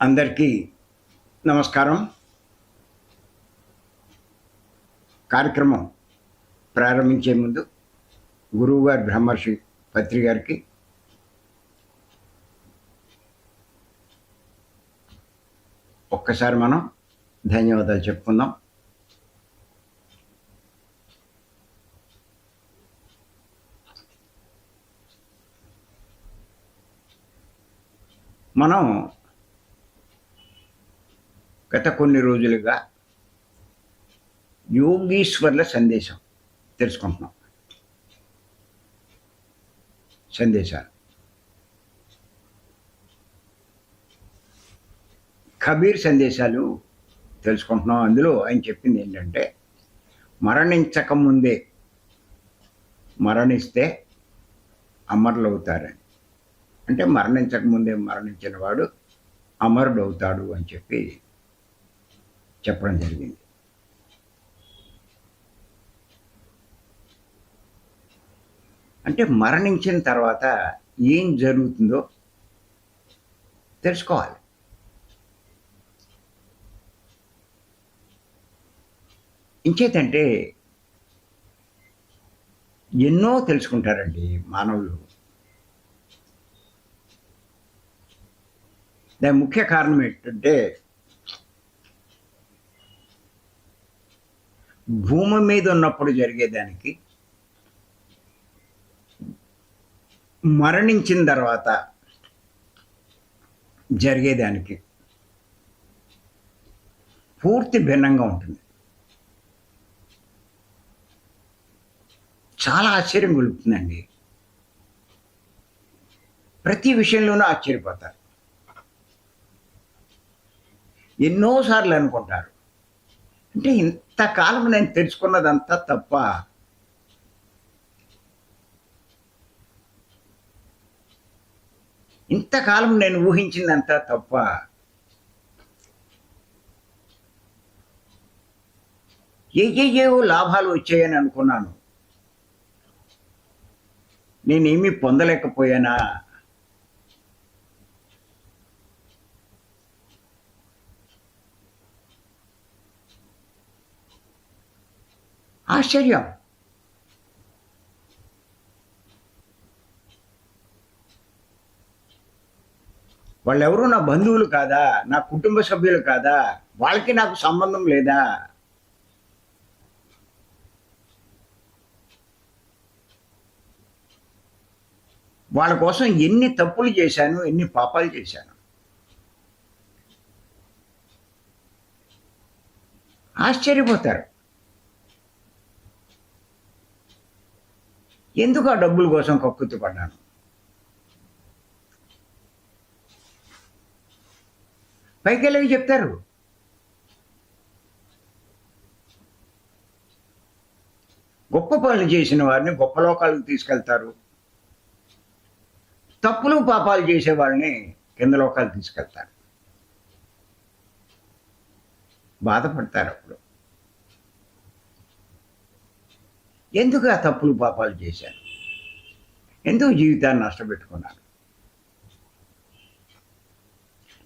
అందరికీ నమస్కారం. కార్యక్రమం ప్రారంభించే ముందు గురువుగారు బ్రహ్మర్షి పత్రి గారికి ఒక్కసారి మనం ధన్యవాదాలు చెప్పుకుందాం. మనం గత కొన్ని రోజులుగా యోగీశ్వర్ల సందేశం తెలుసుకుంటున్నాం. సందేశాలు కబీర్ సందేశాలు తెలుసుకుంటున్నాం. అందులో ఆయన చెప్పింది ఏంటంటే, మరణించకముందే మరణిస్తే అమరులు అవుతారని. అంటే మరణించకముందే మరణించిన వాడు అమరుడు అవుతాడు అని చెప్పడం జరిగింది. అంటే మరణించిన తర్వాత ఏం జరుగుతుందో తెలుసుకోవాలి. ఇంకేతంటే ఎన్నో తెలుసుకుంటారండి మానవులు. దాని ముఖ్య కారణం ఏంటంటే, భూమి మీద ఉన్నప్పుడు జరిగేదానికి మరణించిన తర్వాత జరిగేదానికి పూర్తి భిన్నంగా ఉంటుంది. చాలా ఆశ్చర్యం కలుగుతుందండి. ప్రతి విషయంలోనూ ఆశ్చర్యపోతారు. ఎన్నోసార్లు అనుకుంటారు, అంటే ఇంతకాలం నేను తెలుసుకున్నదంతా తప్ప, ఇంతకాలం నేను ఊహించిందంతా తప్ప, ఏవో లాభాలు వచ్చాయని అనుకున్నాను, నేనేమీ పొందలేకపోయానా? ఆశ్చర్యం. వాళ్ళెవరూ నా బంధువులు కాదా? నా కుటుంబ సభ్యులు కాదా? వాళ్ళకి నాకు సంబంధం లేదా? వాళ్ళ కోసం ఎన్ని తప్పులు చేశాను, ఎన్ని పాపాలు చేశాను. ఆశ్చర్యపోతారు. ఎందుకు ఆ డబ్బుల కోసం కక్కుర్తి పడ్డాను? పైకెళ్ళవి చెప్తారు. గొప్ప పనులు చేసిన వారిని గొప్ప లోకాలకు తీసుకెళ్తారు. తప్పులు పాపాలు చేసే వాళ్ళని కింద లోకాలు తీసుకెళ్తారు. బాధపడతారు. అప్పుడు ఎందుకు ఆ తప్పులు పాపాలు చేశాను? ఎందుకు జీవితాన్ని నష్టపెట్టుకున్నాను?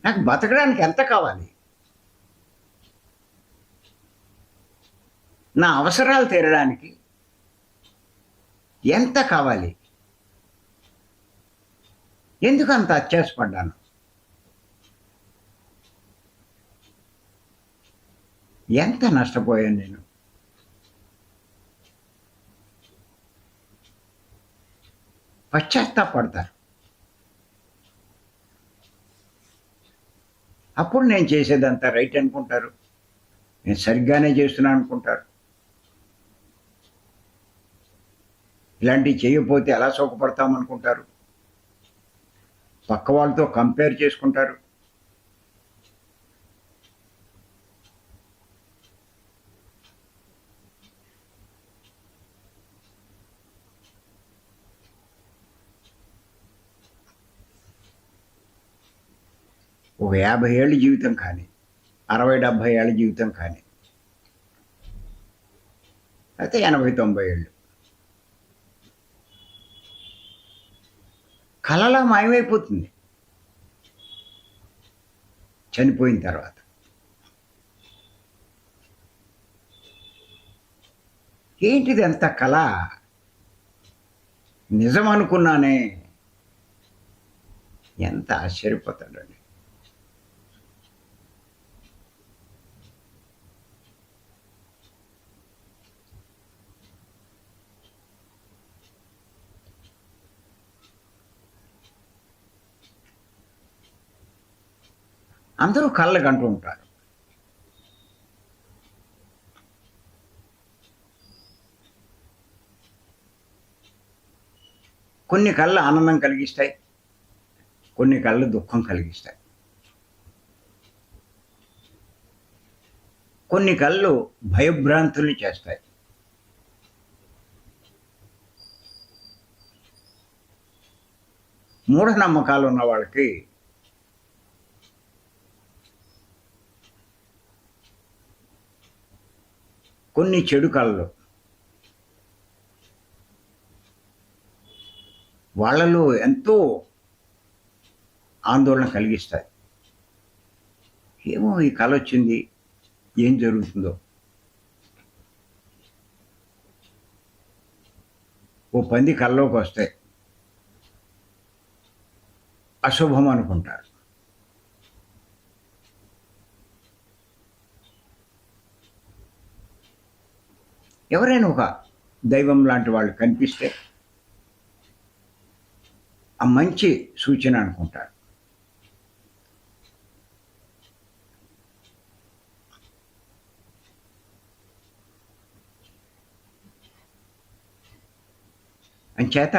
నాకు బతకడానికి ఎంత కావాలి? నా అవసరాలు తీరడానికి ఎంత కావాలి? ఎందుకు అంత అత్యాశపడ్డాను? ఎంత నష్టపోయాను నేను? పశ్చాత్తాపడతారు. అప్పుడు నేను చేసేదంతా రైట్ అనుకుంటారు, నేను సరిగ్గానే చేస్తున్నాను అనుకుంటారు. ఇలాంటివి చేయకపోతే ఎలా సుఖపడతామనుకుంటారు. పక్క వాళ్ళతో కంపేర్ చేసుకుంటారు. ఒక 50 ఏళ్ళ జీవితం కానీ, 60-70 ఏళ్ళ జీవితం కానీ, అయితే 80-90 ఏళ్ళు కలలా మాయమైపోతుంది. చనిపోయిన తర్వాత. ఏంటిది అంత కళ, నిజం అనుకున్నానే. ఎంత ఆశ్చర్యపోతాడండి. అందరూ కళ్ళకు అంటూ ఉంటారు. కొన్ని కళ్ళు ఆనందం కలిగిస్తాయి, కొన్ని కళ్ళు దుఃఖం కలిగిస్తాయి. కొన్ని కళ్ళు భయభ్రాంతుల్ని చేస్తాయి. మూఢనమ్మకాలు ఉన్న వాళ్ళకి కొన్ని చెడు కళలు వాళ్ళలో ఎంతో ఆందోళన కలిగిస్తాయి. ఏమో ఈ కళ వచ్చింది, ఏం జరుగుతుందో. ఓ పంది కళ్ళలోకి వస్తే అశుభం అనుకుంటారు. ఎవరైనా ఒక దైవం లాంటి వాళ్ళు కనిపిస్తే ఆ మంచి సూచన అనుకుంటారు. అంచేత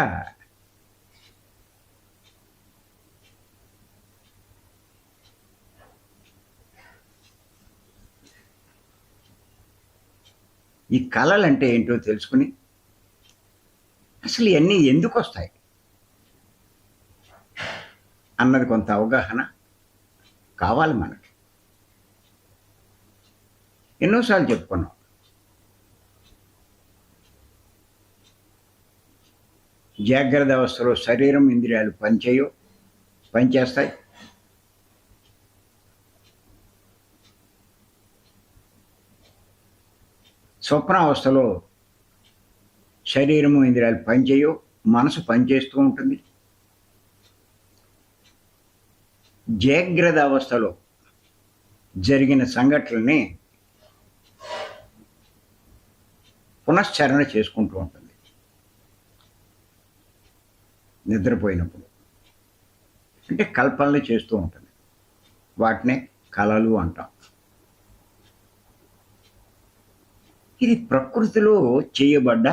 ఈ కళలంటే ఏంటో తెలుసుకుని అసలు ఇవన్నీ ఎందుకు వస్తాయి అన్నది కొంత అవగాహన కావాలి మనకి. ఎన్నోసార్లు చెప్పుకున్నాం, జాగ్రత్త అవస్థలో శరీరం ఇంద్రియాలు పనిచేస్తాయి. స్వప్నావస్థలో శరీరము ఇంద్రియాలు పనిచేయవు, మనసు పనిచేస్తూ ఉంటుంది. జాగ్రత్త అవస్థలో జరిగిన సంఘటనల్ని పునశ్చరణ చేసుకుంటూ ఉంటుంది నిద్రపోయినప్పుడు. అంటే కల్పనలు చేస్తూ ఉంటుంది. వాటినే కళలు అంటాం. ఇది ప్రకృతిలో చేయబడ్డ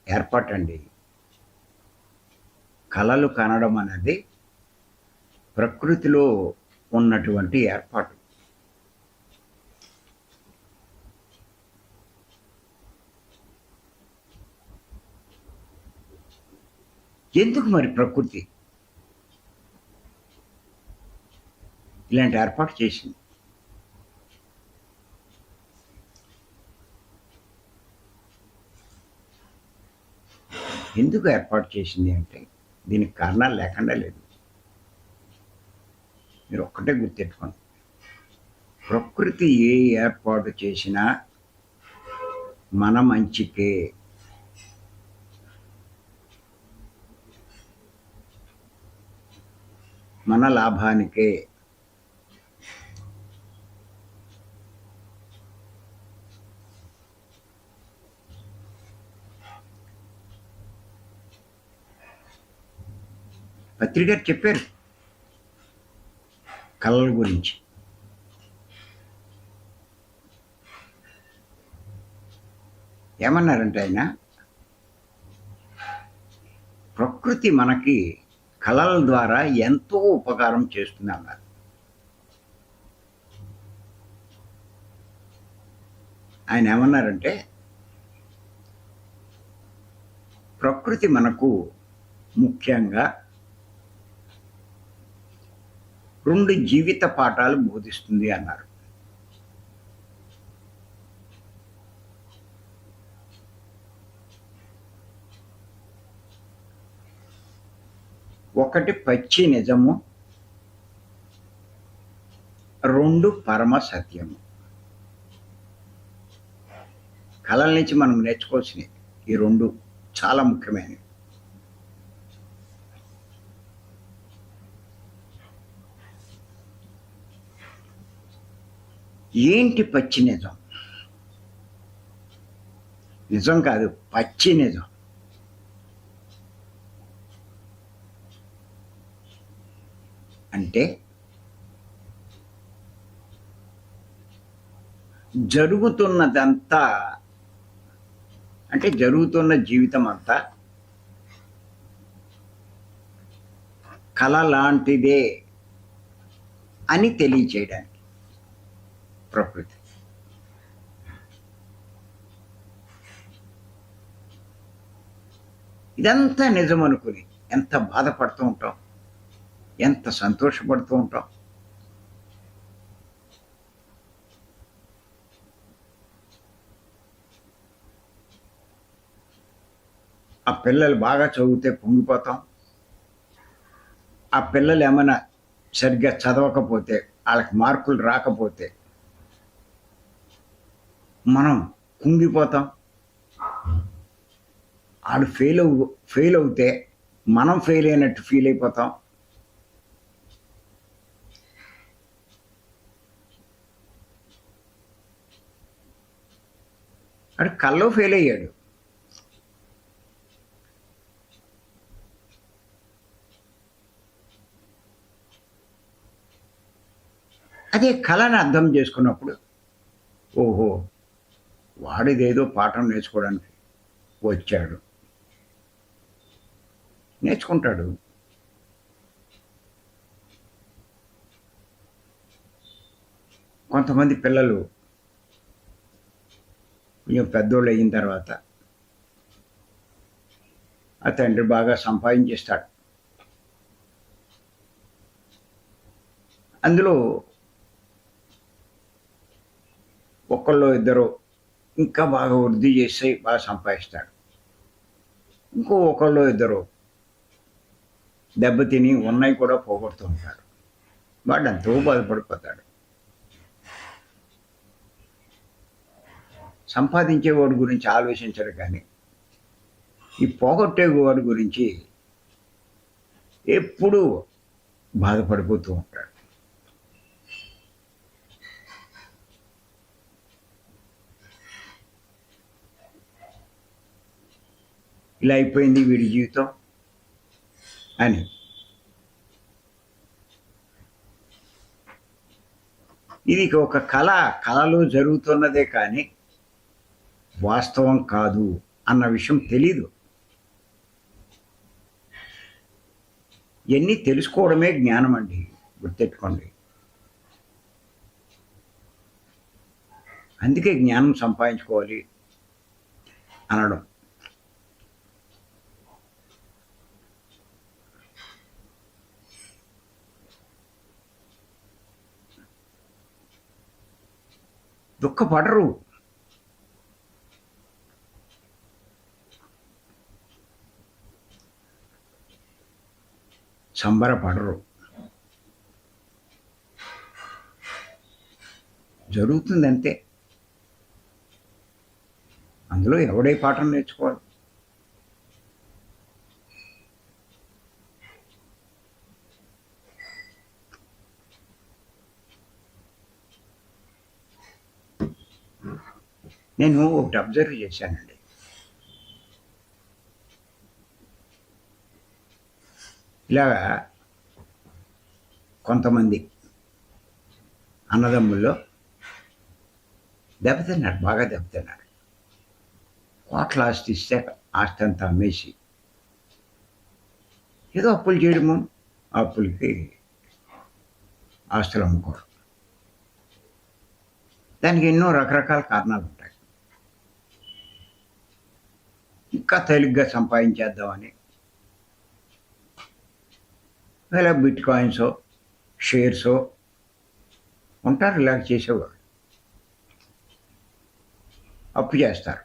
ఏర్పాటండి. కళలు కనడం అనేది ప్రకృతిలో ఉన్నటువంటి ఏర్పాటు. ఎందుకు మరి ప్రకృతి ఇలాంటి ఏర్పాటు చేసింది? ఎందుకు ఏర్పాటు చేసింది అంటే దీనికి కారణాలు లేకుండా లేదు. మీరు ఒక్కటే గుర్తెట్టుకోండి, ప్రకృతి ఏ ఏర్పాటు చేసినా మన మంచికే. మన లాభానికే. పత్రి గారు చెప్పారు కళల గురించి. ఏమన్నారంటే ఆయన, ప్రకృతి మనకి కళల ద్వారా ఎంతో ఉపకారం చేస్తుంది అన్నారు. ఆయన ఏమన్నారంటే, ప్రకృతి మనకు ముఖ్యంగా 2 జీవిత పాఠాలు బోధిస్తుంది అన్నారు. ఒకటి పచ్చి నిజము, రెండు పరమ సత్యము. కళల నుంచి మనం నేర్చుకోవాల్సినవి ఈ రెండు చాలా ముఖ్యమైనవి. ఏంటి పచ్చి నిజం? నిజం కాదు, పచ్చి నిజం. అంటే జరుగుతున్నదంతా, అంటే జరుగుతున్న జీవితం అంతా కళ లాంటిదే అని తెలియచేయడానికి ప్రకృతి. ఇదంతా నిజం అనుకుని ఎంత బాధపడుతూ ఉంటాం, ఎంత సంతోషపడుతూ ఉంటాం. ఆ పిల్లలు బాగా చదివితే పొంగిపోతాం. ఆ పిల్లలు ఏమైనా సరిగ్గా చదవకపోతే, వాళ్ళకి మార్కులు రాకపోతే మనం కుంగిపోతాం. వాళ్ళు ఫెయిల్ అవుతే మనం ఫెయిల్ అయినట్టు ఫీల్ అయిపోతాం. వాడు కల్లో ఫెయిల్ అయ్యాడు. అదే కళని అర్థం చేసుకున్నప్పుడు, ఓహో వాడిదేదో పాఠం నేర్చుకోవడానికి వచ్చాడు, నేర్చుకుంటాడు. కొంతమంది పిల్లలు కొంచెం పెద్దోళ్ళు అయిన తర్వాత ఆ తండ్రి బాగా సంపాదించేస్తాడు. అందులో ఒకళ్ళు ఇద్దరు ఇంకా బాగా వృద్ధి చేసి బాగా సంపాదిస్తాడు. ఒకళ్ళు ఇద్దరు దెబ్బతిని ఉన్నాయి కూడా పోగొడుతూ ఉంటాడు. వాడు ఎంతో బాధపడిపోతాడు. సంపాదించేవాడి గురించి ఆలోచించడు, కానీ ఈ పోగొట్టేవాడి గురించి ఎప్పుడూ బాధపడిపోతూ ఉంటాడు. ఇలా అయిపోయింది వీడి జీవితం అని. ఇది ఒక కళలో జరుగుతున్నదే కానీ వాస్తవం కాదు అన్న విషయం తెలీదు. ఇవన్నీ తెలుసుకోవడమే జ్ఞానం అండి, గుర్తెట్టుకోండి. అందుకే జ్ఞానం సంపాదించుకోవాలి అనడం. దుఃఖపడరు. సంబరపడరు. జరుగుతుంది అంతే. అందులో ఎవడే పాఠం నేర్చుకోవాలి. నేను ఒకటి అబ్జర్వ్ చేశానండి. ఇలాగా కొంతమంది అన్నదమ్ముల్లో దెబ్బతిన్నాడు, బాగా దెబ్బతిన్నాడు. కోట్ల ఆస్తి ఇస్తే ఆస్తి అంతా అమ్మేసి ఏదో అప్పులు చేయడము, అప్పులకి ఆస్తులు అమ్ముకోవడం. దానికి ఎన్నో రకరకాల కారణాలు ఉంటాయి. ఇంకా తేలిగ్గా సంపాదించేద్దామని ఇలా బిట్ కాయిన్సో షేర్సో ఉంటారు, ఇలా చేసేవాళ్ళు. అప్పు చేస్తారు.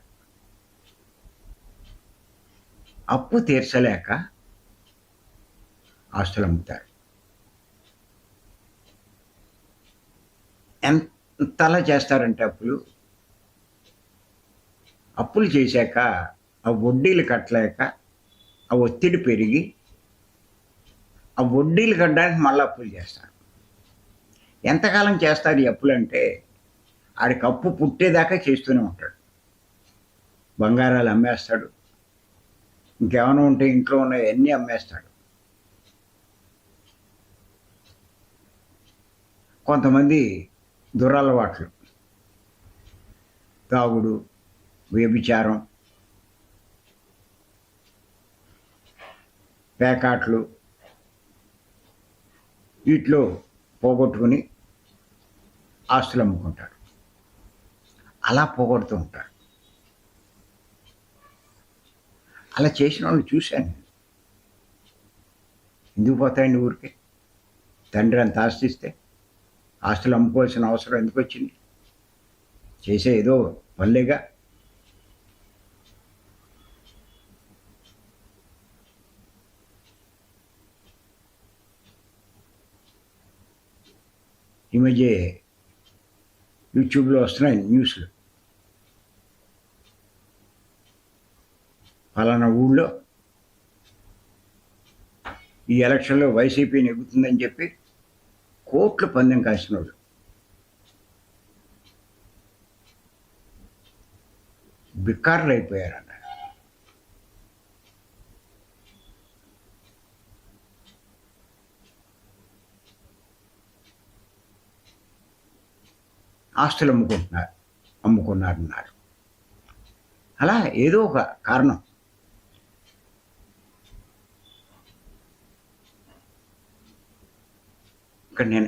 అప్పు తీర్చలేక ఆస్తులు అమ్ముతారు. ఎంతలా చేస్తారంటే అప్పులు చేశాక ఆ వడ్డీలు కట్టలేక ఆ ఒత్తిడి పెరిగి ఆ వడ్డీలు కట్టడానికి మళ్ళీ అప్పులు చేస్తారు. ఎంతకాలం చేస్తారు ఈ అప్పులంటే ఆడికి అప్పు పుట్టేదాకా చేస్తూనే ఉంటాడు. బంగారాలు అమ్మేస్తాడు, ఇంకేమైనా ఉంటే ఇంట్లో ఉన్నవన్నీ అమ్మేస్తాడు. కొంతమంది దురలవాట్లు, తాగుడు, వ్యభిచారం, పేకాట్లు, వీటిలో పోగొట్టుకుని ఆస్తులు అమ్ముకుంటారు. అలా పోగొడుతూ ఉంటారు. అలా చేసిన వాళ్ళని చూశాను నేను. ఎందుకు పోతాయండి ఊరికి? తండ్రి అంత ఆస్తిస్తే ఆస్తులు అమ్ముకోవాల్సిన అవసరం ఎందుకు వచ్చింది? చేసే ఏదో పనులేగా. ఈ మధ్య యూట్యూబ్లో వస్తున్నాయి న్యూస్లు. ఫలానా ఊళ్ళో ఈ ఎలక్షన్లో వైసీపీ నెగ్గుతుందని చెప్పి కోట్లు పందెం కాసిన వాళ్ళు బిక్కారులు అయిపోయారన్న. ఆస్తులు అమ్ముకున్నారన్నారు. అలా ఏదో ఒక కారణం. ఇక్కడ నేను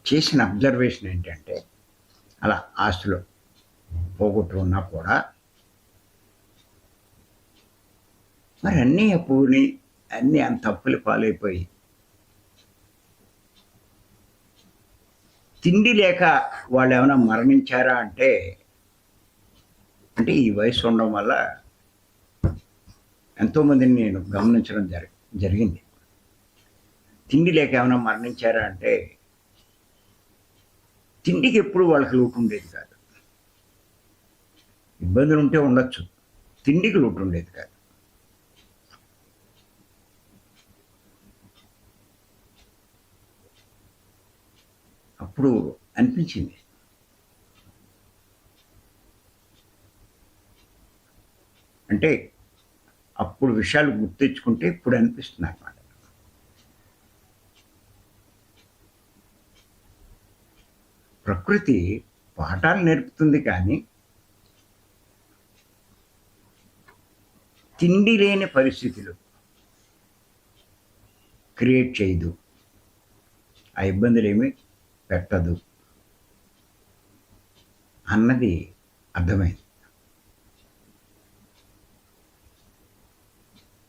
చేసిన అబ్జర్వేషన్ ఏంటంటే, అలా ఆస్తులు పోగొట్టుకున్నా కూడా మరి అన్నీ అప్పుని అన్నీ అంత అప్పులు పాలైపోయి తిండి లేక వాళ్ళు ఏమైనా మరణించారా అంటే ఈ వయసు ఉండడం వల్ల ఎంతోమందిని నేను గమనించడం జరిగింది. తిండి లేక ఏమైనా మరణించారా అంటే తిండికి ఎప్పుడు వాళ్ళకి లోటు ఉండేది కాదు. ఇబ్బందులు ఉంటే ఉండొచ్చు, తిండికి లోటు ఉండేది కాదు. అప్పుడు అనిపించింది, అంటే అప్పుడు విషయాలు గుర్తించుకుంటే ఇప్పుడు అనిపిస్తుంది అన్నమాట. ప్రకృతి పాఠాలు నేర్పుతుంది కానీ తిండి లేని పరిస్థితులు క్రియేట్ చేయదు, ఆ ఇబ్బందులు ఏమీ పెట్టదు అన్నది అర్థమైంది.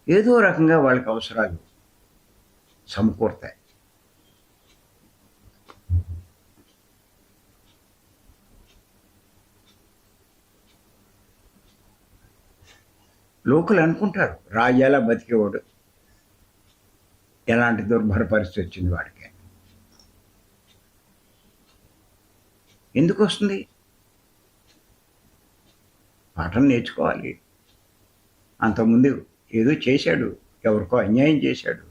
ఏదో రకంగా వాళ్ళకి అవసరాలు సమకూరుతాయి. లోకలు అనుకుంటారు రాజాలా బతికేవాడు, ఎలాంటి దుర్భర పరిస్థితి వచ్చింది వాడికి. ఎందుకు వస్తుంది? పాఠం నేర్చుకోవాలి. అంతకుముందు ఏదో చేశాడు, ఎవరికో అన్యాయం చేశాడు,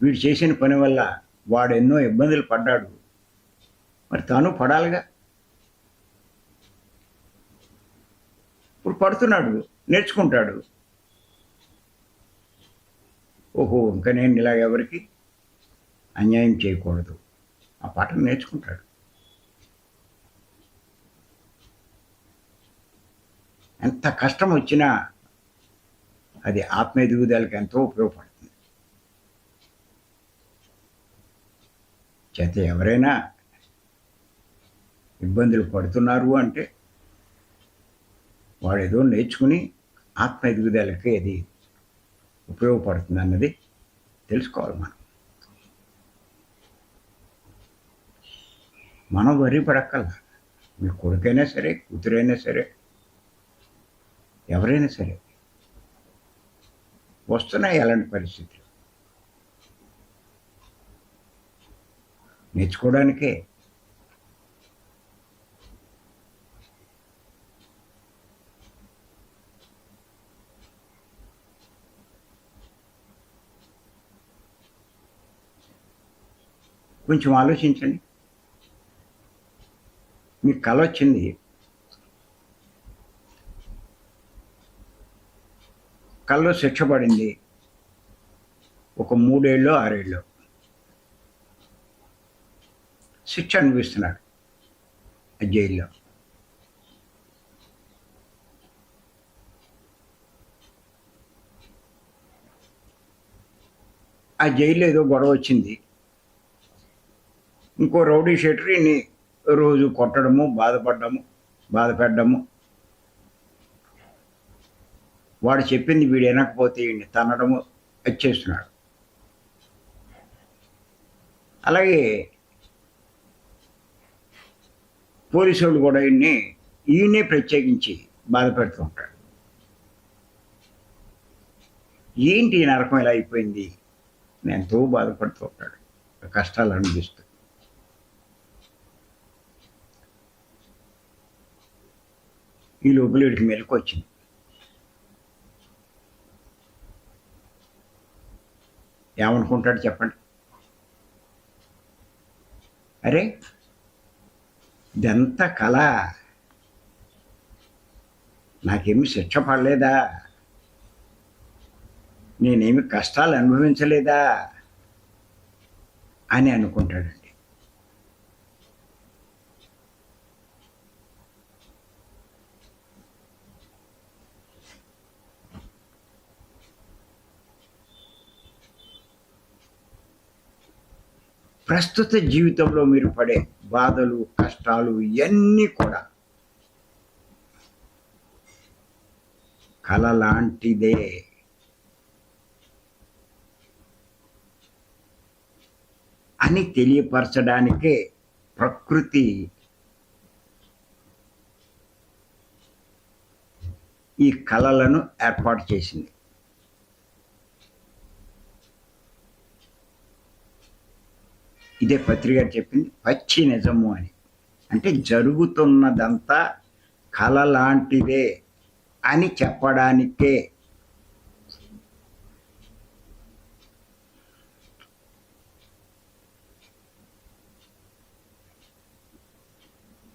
వీడు చేసిన పని వల్ల వాడు ఎన్నో ఇబ్బందులు పడ్డాడు, మరి తాను పడాలిగా. ఇప్పుడు పడుతున్నాడు, నేర్చుకుంటాడు. ఓహో, ఇంకా నేను ఇలా ఎవరికి అన్యాయం చేయకూడదు, ఆ పాఠం నేర్చుకుంటాడు. ఎంత కష్టం వచ్చినా అది ఆత్మ ఎదుగుదలకి ఎంతో ఉపయోగపడుతుంది. చేత ఎవరైనా ఇబ్బందులు పడుతున్నారు అంటే వాడు ఏదో నేర్చుకుని ఆత్మ ఎదుగుదలకి అది ఉపయోగపడుతుంది అన్నది తెలుసుకోవాలి. మనం వరి పడక్కల్లా. మీ కొడుకైనా సరే, కూతురైనా సరే, ఎవరైనా సరే వస్తున్నాయి అలాంటి పరిస్థితులు. నేర్చుకోవడానికే. కొంచెం ఆలోచించండి. మీకు కల వచ్చింది, కల్లో శిక్ష పడింది, ఒక 3 ఏళ్ళో 6 ఏళ్ళో శిక్ష అనిపిస్తున్నాడు ఆ జైల్లో. ఆ జైల్లో ఏదో గొడవ వచ్చింది, ఇంకో రౌడీ షెటరీని రోజు కొట్టడము, బాధపెట్టడము, వాడు చెప్పింది వీడు వినకపోతే వీడిని తన్నడము వచ్చేస్తున్నాడు. అలాగే పోలీసు వాళ్ళు కూడా ఈయన్నే ప్రత్యేకించి బాధ పెడుతూ ఉంటాడు. ఏంటి ఈ నరకం ఇలా అయిపోయింది, నేను ఎంతో బాధపడుతూ ఉంటాడు, కష్టాలు అనిపిస్తూ. ఈ లోపల వీడికి మెలకు వచ్చింది. ఏమనుకుంటాడు చెప్పండి? అరే, ఇదంతా కళ, నాకేమి శిక్ష పడలేదా, నేనేమి కష్టాలు అనుభవించలేదా అని అనుకుంటాడండి. ప్రస్తుత జీవితంలో మీరు పడే బాధలు, కష్టాలు ఇవన్నీ కూడా కళ లాంటిదే అని తెలియపరచడానికే ప్రకృతి ఈ కళలను ఏర్పాటు చేసింది. ఇదే పత్రిక చెప్పింది పచ్చి నిజము అని. అంటే జరుగుతున్నదంతా కళ లాంటిదే అని చెప్పడానికే.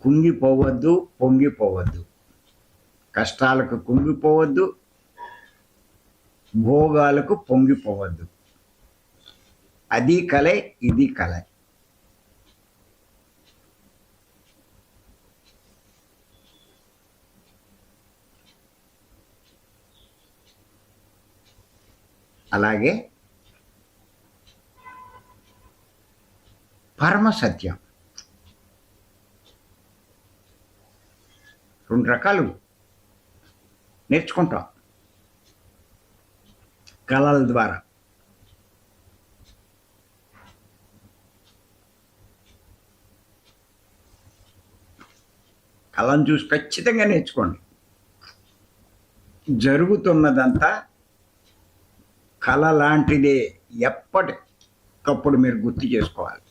కుంగిపోవద్దు, పొంగిపోవద్దు, కష్టాలకు కుంగిపోవద్దు, భోగాలకు పొంగిపోవద్దు. అది కలే, ఇది కలే. అలాగే పరమ సత్యం 2 రకాలు నేర్చుకుంటాం కళల ద్వారా. కళను చూసి ఖచ్చితంగా నేర్చుకోండి. జరుగుతున్నదంతా కళ లాంటిదే ఎప్పటికప్పుడు మీరు గుర్తు చేసుకోవాలి.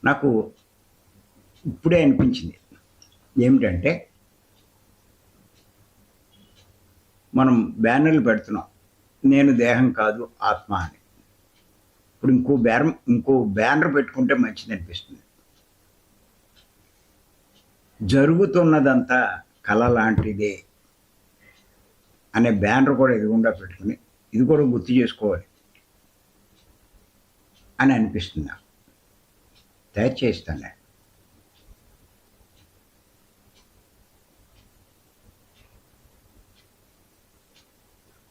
నాకు ఇప్పుడే అనిపించింది ఏమిటంటే, మనం బ్యానర్లు పెడుతున్నాం, నేను దేహం కాదు ఆత్మ అని. ఇప్పుడు ఇంకో బ్యానర్ పెట్టుకుంటే మంచిది అనిపిస్తుంది. జరుగుతున్నదంతా కళ లాంటిదే అనే బ్యానర్ కూడా ఎదురుగుండా పెట్టుకుని ఇది కూడా గుర్తు చేసుకోవాలి అని అనిపిస్తుంది. తయారు చేస్తాను.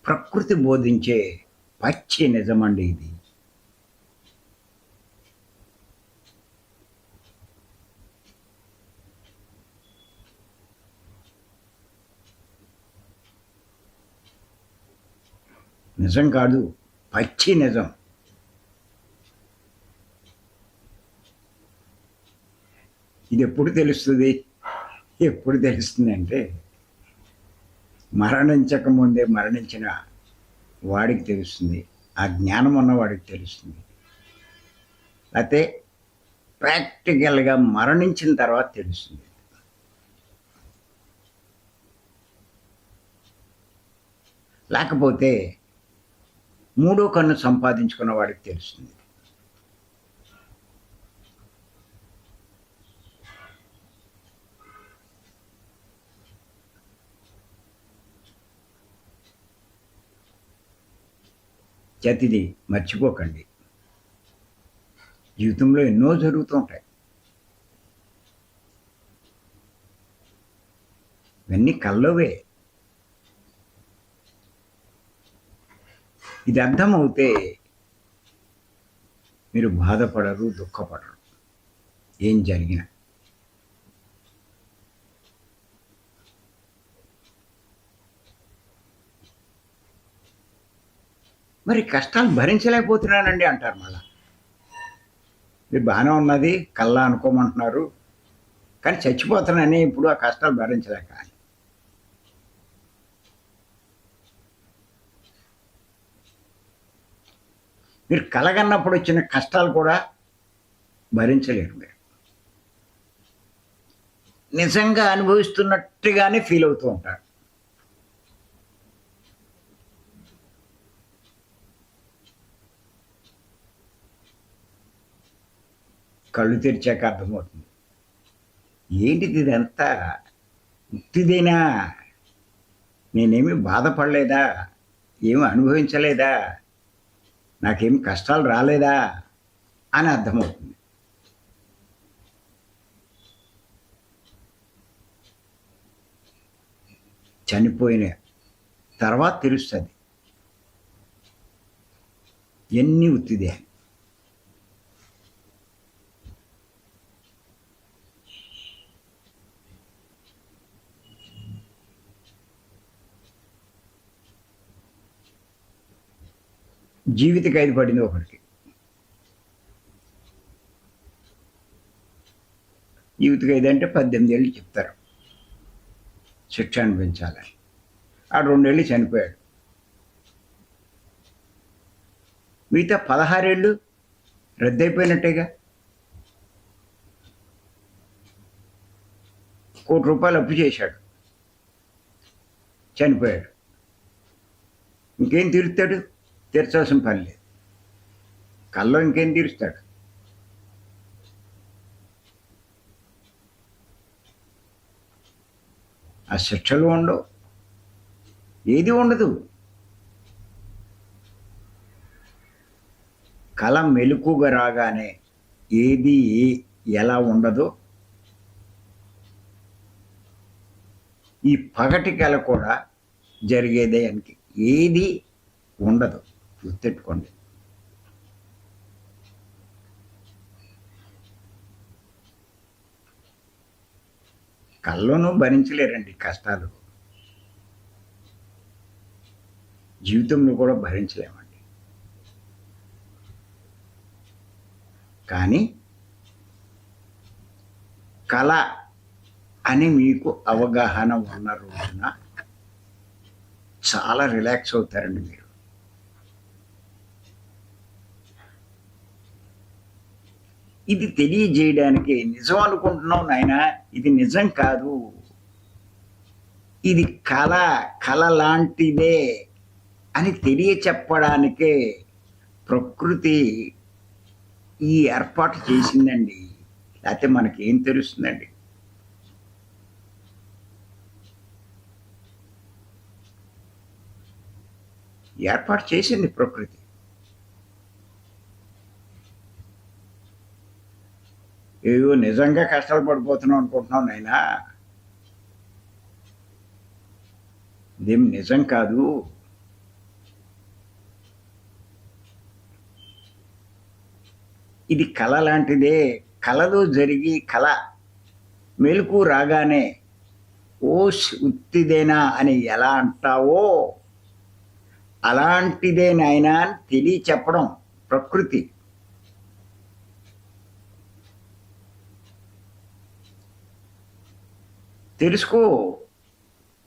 ప్రకృతి బోధించే పచ్చి నిజమండి ఇది. నిజం కాదు, పచ్చి నిజం. ఇది ఎప్పుడు తెలుస్తుంది? ఎప్పుడు తెలుస్తుంది అంటే మరణించక ముందే మరణించిన వాడికి తెలుస్తుంది, ఆ జ్ఞానం ఉన్న వాడికి తెలుస్తుంది. అయితే ప్రాక్టికల్గా మరణించిన తర్వాత తెలుస్తుంది. లేకపోతే మూడో కన్ను సంపాదించుకున్న వాడికి తెలుస్తుంది. ఇది మర్చిపోకండి, జీవితంలో ఎన్నో జరుగుతూ ఉంటాయి. ఇవన్నీ కల్లోవే. ఇది అర్థమవుతే మీరు బాధపడరు, దుఃఖపడరు ఏం జరిగినా. మరి కష్టాలు భరించలేకపోతున్నానండి అంటారు. మళ్ళా మీరు బాగానే ఉన్నది కల్లా అనుకోమంటున్నారు, కానీ చచ్చిపోతున్నానే ఇప్పుడు ఆ కష్టాలు భరించలేక. మీరు కలగన్నప్పుడు వచ్చిన కష్టాలు కూడా భరించలేరు. మీరు నిజంగా అనుభవిస్తున్నట్టుగానే ఫీల్ అవుతూ ఉంటారు. కళ్ళు తెరిచాక అర్థమవుతుంది, ఏంటిది ఇదంతా ఉత్తిదేనా, నేనేమి బాధపడలేదా, ఏమి అనుభవించలేదా, నాకేమి కష్టాలు రాలేదా అని అర్థమవుతుంది. చనిపోయిన తర్వాత తెలుస్తుంది ఎన్ని ఉత్తిదే. జీవిత ఖైదు పడింది ఒకరికి. జీవిత ఖైదు అంటే 18 ఏళ్ళు చెప్తారు శిక్ష అనిపించాలని. ఆ 2 ఏళ్ళు చనిపోయాడు. మిగతా 16 ఏళ్ళు రద్దయిపోయినట్టేగా. ₹1 అప్పు చేశాడు, చనిపోయాడు. ఇంకేం తీరుతాడు? తీర్చాల్సిన పని లేదు. కల్లో ఇంకేం తీరుస్తాడు? ఆ శిక్షలు ఉండవు, ఏది ఉండదు. కళ మెలకుగా రాగానే ఏది ఎలా ఉండదో ఈ పగటి కళ కూడా జరిగేదే అని ఏది ఉండదు, గుర్తెట్టుకోండి. కళ్ళను భరించలేరండి కష్టాలు, జీవితంలో కూడా భరించలేమండి. కానీ కళ అని మీకు అవగాహన ఉన్న రోజున చాలా రిలాక్స్ అవుతారండి మీరు. ఇది తెలియజేయడానికి నిజం అనుకుంటున్నావు నాయన, ఇది నిజం కాదు, ఇది కళ లాంటిదే అని తెలియచెప్పడానికే ప్రకృతి ఈ ఏర్పాటు చేసిందండి. లేకపోతే మనకేం తెలుస్తుందండి? ఏర్పాటు చేసింది ప్రకృతి. ఏవో నిజంగా కష్టాలు పడిపోతున్నావు అనుకుంటున్నావు నాయనా, ఇదేం నిజం కాదు. ఇది కళ లాంటిదే. కళలో జరిగి కళ మెలకు రాగానే ఓ ఉత్తిదేనా అని ఎలా అంటావో అలాంటిదే నాయనా అని తెలియచెప్పడం ప్రకృతి. తెలుసుకో,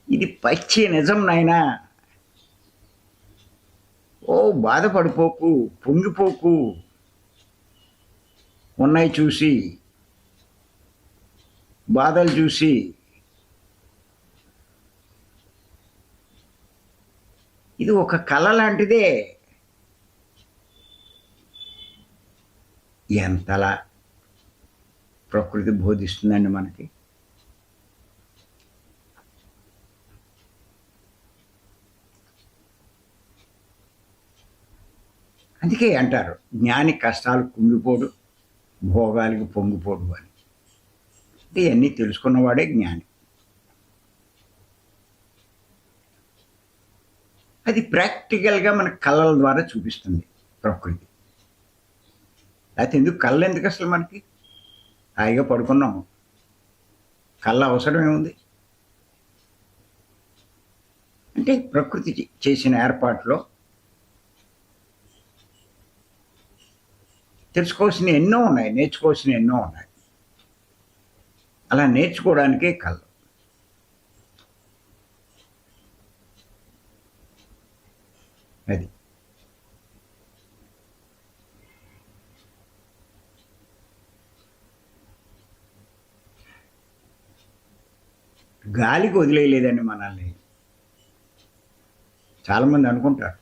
ఇది పచ్చి నిజం నాయనా. ఓ బాధపడిపోకు, పొంగిపోకు. ఉన్నాయి చూసి, బాధలు చూసి. ఇది ఒక కళ లాంటిదే. ఎంతలా ప్రకృతి బోధిస్తుందండి మనకి. అందుకే అంటారు, జ్ఞాని కష్టాలు కుంగిపోడు, భోగాలకి పొంగిపోడు అని. అంటే ఇవన్నీ తెలుసుకున్నవాడే జ్ఞాని. అది ప్రాక్టికల్గా మన కళ్ళల ద్వారా చూపిస్తుంది ప్రకృతి. లేకపోతే ఎందుకు కళ్ళు, ఎందుకు అసలు మనకి? హాయిగా పడుకున్నాము, కళ్ళ అవసరం ఏముంది? అంటే ప్రకృతి చేసిన ఏర్పాట్లో తెలుసుకోవాల్సిన ఎన్నో ఉన్నాయి, నేర్చుకోవాల్సిన ఎన్నో ఉన్నాయి. అలా నేర్చుకోవడానికే కళ్ళు. అది గాలికి వదిలేయలేదండి మనల్ని. చాలామంది అనుకుంటారు,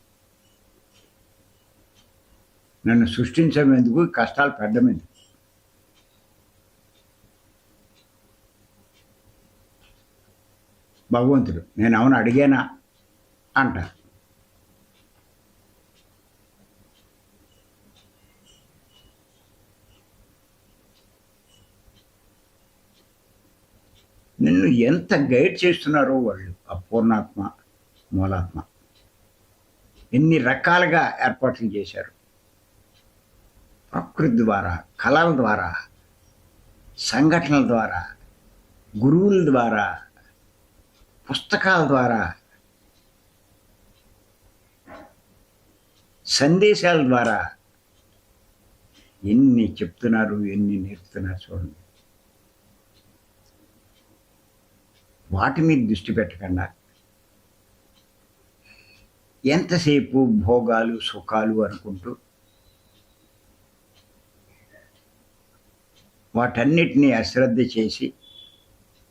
నన్ను సృష్టించడం ఎందుకు, కష్టాలు పెట్టడం ఎందుకు. భగవంతుడు నేను అవును అడిగానా అంటారు. నిన్ను ఎంత గైడ్ చేస్తున్నారో వాళ్ళు, ఆ పూర్ణాత్మ, మూలాత్మ ఎన్ని రకాలుగా ఏర్పాట్లు చేశారు. ప్రకృతి ద్వారా, కళల ద్వారా, సంఘటనల ద్వారా, గురువుల ద్వారా, పుస్తకాల ద్వారా, సందేశాల ద్వారా ఎన్ని చెప్తున్నారు, ఎన్ని నేర్పుతున్నారు చూడండి. వాటి మీద దృష్టి పెట్టకుండా ఎంతసేపు భోగాలు సుఖాలు అనుకుంటూ వాటన్నిటినీ అశ్రద్ధ చేసి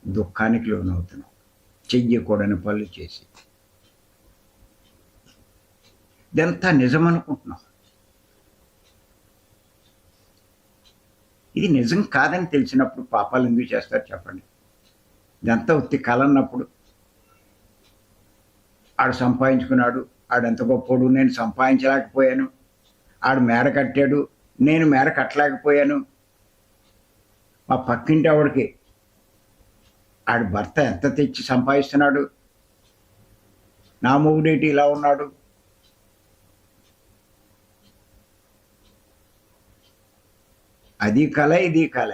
దుఃఖానికి లోనవుతున్నాం, చెయ్యకూడని పనులు చేసి. ఇదంతా నిజం అనుకుంటున్నాం. ఇది నిజం కాదని తెలిసినప్పుడు పాపాలు ఎందుకు చేస్తారు చెప్పండి? ఇదంతా ఉత్తి కళ అన్నప్పుడు, ఆడు సంపాదించుకున్నాడు, ఆడంత గొప్పోడు, నేను సంపాదించలేకపోయాను, ఆడు మేడ కట్టాడు, నేను మేడ కట్టలేకపోయాను, మా పక్కింటి ఆవిడకి ఆడి భర్త ఎంత తెచ్చి సంపాదిస్తున్నాడు, నా మొగుడేటి ఇలా ఉన్నాడు. అది కళ, ఇది కళ.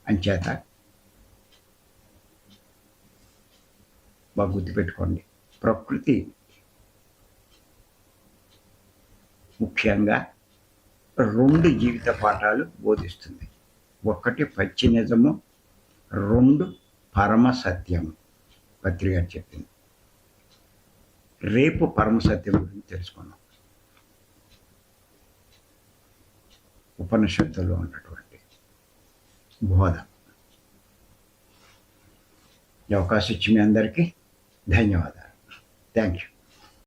అంచేత బాగా గుర్తుపెట్టుకోండి, ప్రకృతి ముఖ్యంగా 2 జీవిత పాఠాలు బోధిస్తుంది. 1 పచ్చి నిజము, 2 పరమ సత్యము. పత్రిక చెప్పింది. రేపు పరమ సత్యం గురించి తెలుసుకున్నాం. ఉపనిషత్తులో ఉన్నటువంటి బోధ. ఈ అవకాశం ఇచ్చి మీ అందరికీ ధన్యవాదాలు. Thank you.